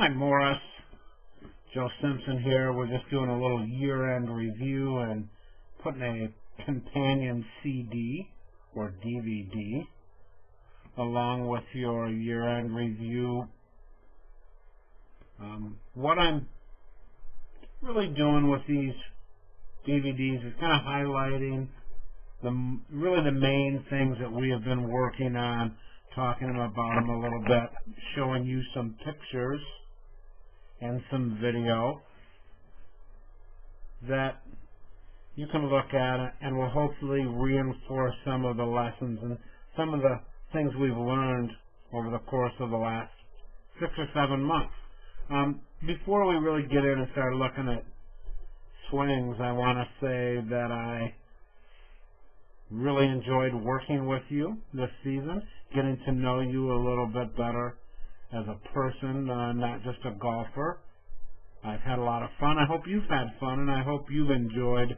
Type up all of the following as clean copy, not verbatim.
Hi Morris, Joe Simpson here. We're just doing a little year-end review and putting a companion CD or DVD along with your year-end review. What I'm really doing with these DVDs is kind of highlighting really the main things that we have been working on, talking about them a little bit, showing you some pictures and some video that you can look at and will hopefully reinforce some of the lessons and some of the things we've learned over the course of the last 6 or 7 months. Before we really get in and start looking at swings, I want to say that I really enjoyed working with you this season, getting to know you a little bit better as a person, not just a golfer. I've had a lot of fun. I hope you've had fun, and I hope you've enjoyed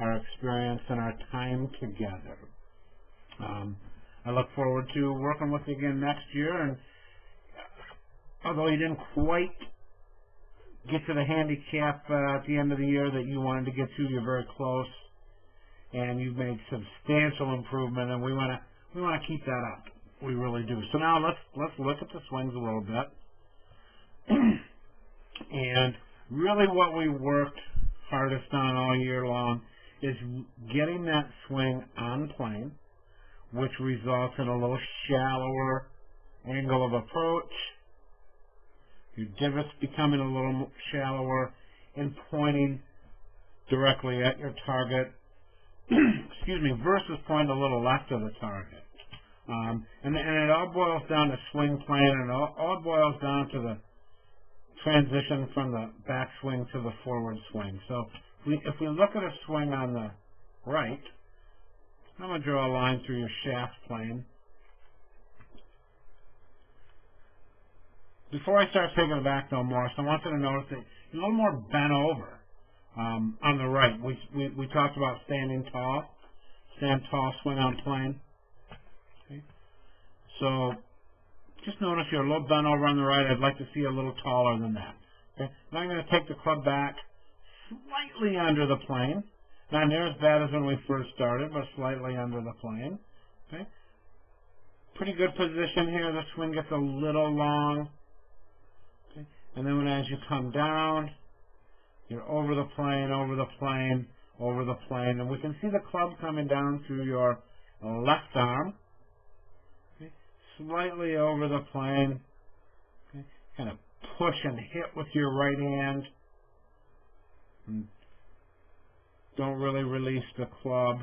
our experience and our time together. I look forward to working with you again next year, and although you didn't quite get to the handicap at the end of the year that you wanted to get to, you're very close, and you've made substantial improvement, and we want to keep that up. We really do. So now let's look at the swings a little bit. And really what we worked hardest on all year long is getting that swing on plane, which results in a little shallower angle of approach. Your divots becoming a little shallower and pointing directly at your target, excuse me, versus pointing a little left of the target. And it all boils down to swing plane, and it all boils down to the transition from the backswing to the forward swing. So if we look at a swing on the right, I'm going to draw a line through your shaft plane. Before I start taking it back though, Morris, I want you to notice that you're a little more bent over on the right. We talked about standing tall, stand tall, swing on plane. Okay. So just notice you're a little bent over on the right. I'd like to see a little taller than that. Okay. Now I'm going to take the club back slightly under the plane. Not near as bad as when we first started, but slightly under the plane. Okay. Pretty good position here. The swing gets a little long. Okay. And then as you come down, you're over the plane, over the plane, over the plane. And we can see the club coming down through your left arm. Okay. Slightly over the plane. Okay. Kind of push and hit with your right hand. And don't really release the club.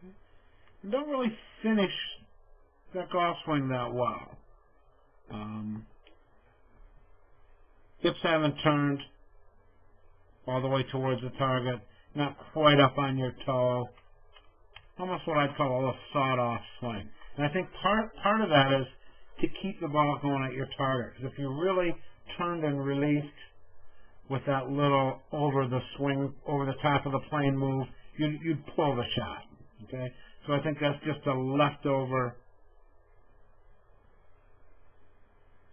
Okay. And don't really finish that golf swing that well. Hips haven't turned all the way towards the target, not quite up on your toe. Almost what I'd call a little sawed-off swing. And I think part of that is to keep the ball going at your target. Because if you really turned and released with that little over the swing, over the top of the plane move, you'd pull the shot. Okay? So I think that's just a leftover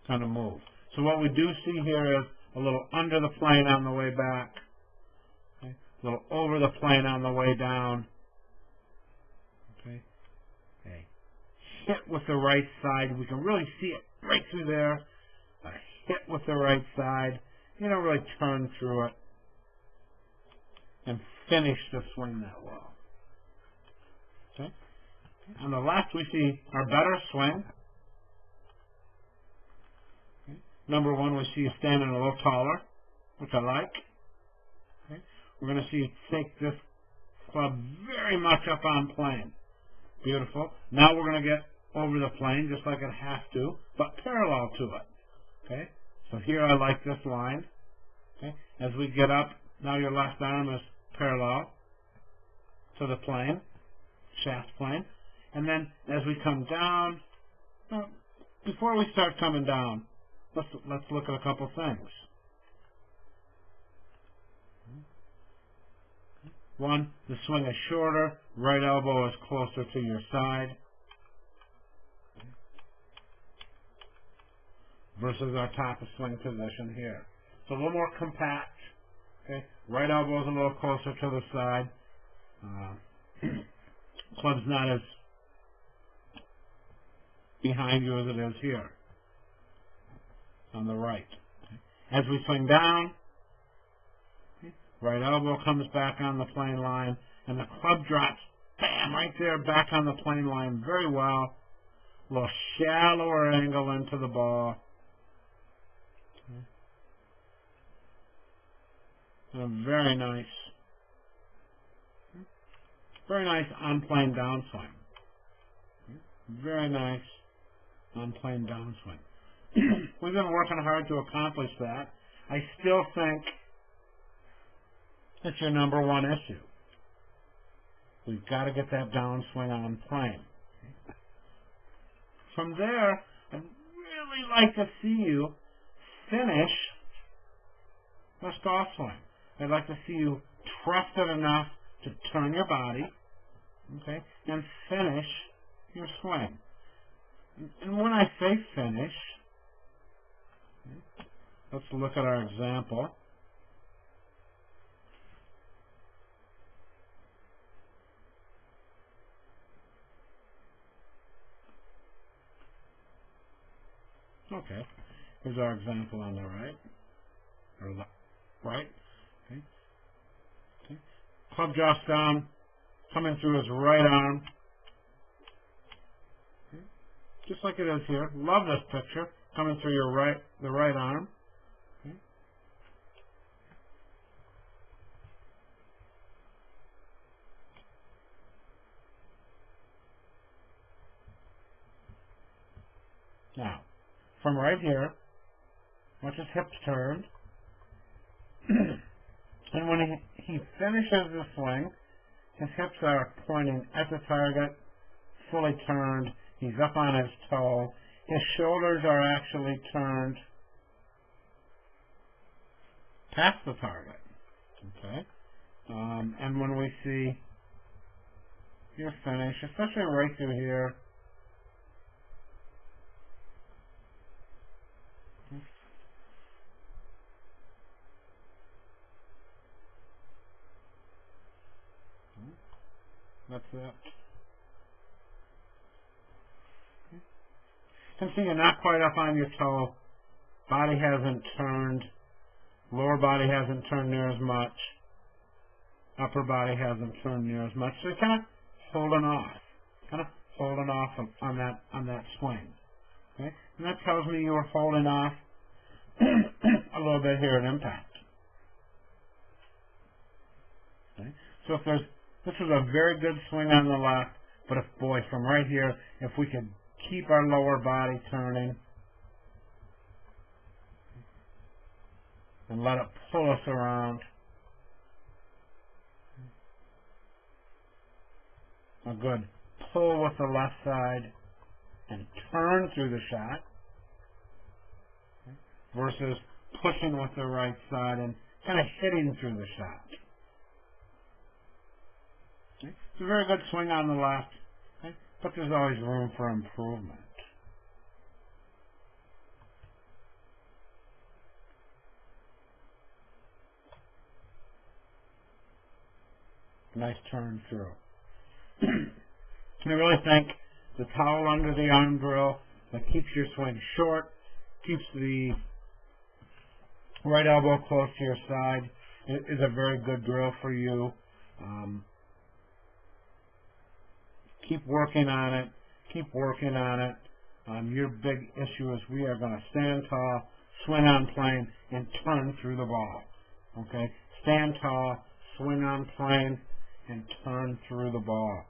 kind of move. So what we do see here is a little under the plane on the way back, okay? A little over the plane on the way down. Okay? Okay. Hit with the right side. We can really see it right through there. A hit with the right side. You don't really turn through it and finish the swing that well. Okay? On the left, we see our better swing. Okay. Number one, we see you standing a little taller, which I like. Okay. We're going to see you take this club very much up on plane. Beautiful. Now we're going to get over the plane, just like it has to, but parallel to it. Okay. So here I like this line. Okay. As we get up, now your left arm is parallel to the plane, shaft plane. And then as we come down, before we start coming down, let's look at a couple things. One, the swing is shorter, right elbow is closer to your side. versus our top of swing position here. So a little more compact. Okay, right elbow's a little closer to the side. Club's not as behind you as it is here on the right. As we swing down, right elbow comes back on the plane line, and the club drops, bam, right there, back on the plane line very well. A little shallower angle into the ball. And a very nice on-plane downswing. Very nice on-plane downswing. We've been working hard to accomplish that. I still think it's your number one issue. We've got to get that downswing on plane. From there, I'd really like to see you finish this golf swing. I'd like to see you trust it enough to turn your body, okay, and finish your swing. And when I say finish, let's look at our example. Okay, here's our example on the right, or left, right. Okay. Okay. Club drops down, coming through his right arm, okay. Just like it is here. Love this picture, coming through the right arm. Okay. Now, from right here, watch his hips turned. And when he finishes the swing, his hips are pointing at the target, fully turned. He's up on his toe. His shoulders are actually turned past the target. Okay? And when we see your finish, especially right through here, that's it. You can see you're not quite up on your toe. Body hasn't turned. Lower body hasn't turned near as much. Upper body hasn't turned near as much. So you're kind of holding off on that swing. Okay? And that tells me you were holding off a little bit here at impact. Okay? So this is a very good swing on the left, but from right here, if we could keep our lower body turning and let it pull us around, a good pull with the left side and turn through the shot versus pushing with the right side and kind of hitting through the shot. It's a very good swing on the left, okay? But there's always room for improvement. Nice turn through. I really think the towel under the arm drill that keeps your swing short, keeps the right elbow close to your side, is a very good drill for you. Keep working on it. Keep working on it. Your big issue is we are going to stand tall, swing on plane, and turn through the ball. Okay? Stand tall, swing on plane, and turn through the ball.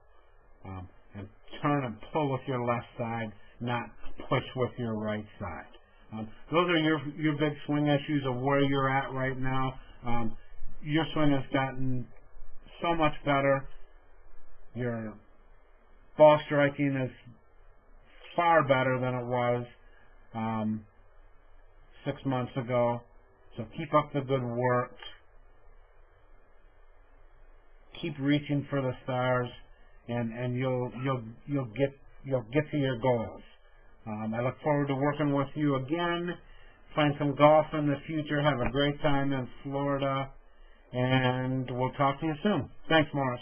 And turn and pull with your left side, not push with your right side. Those are your big swing issues of where you're at right now. Your swing has gotten so much better. Your ball striking is far better than it was 6 months ago. So keep up the good work. Keep reaching for the stars, and you'll get to your goals. I look forward to working with you again. Playing some golf in the future. Have a great time in Florida. And we'll talk to you soon. Thanks, Morris.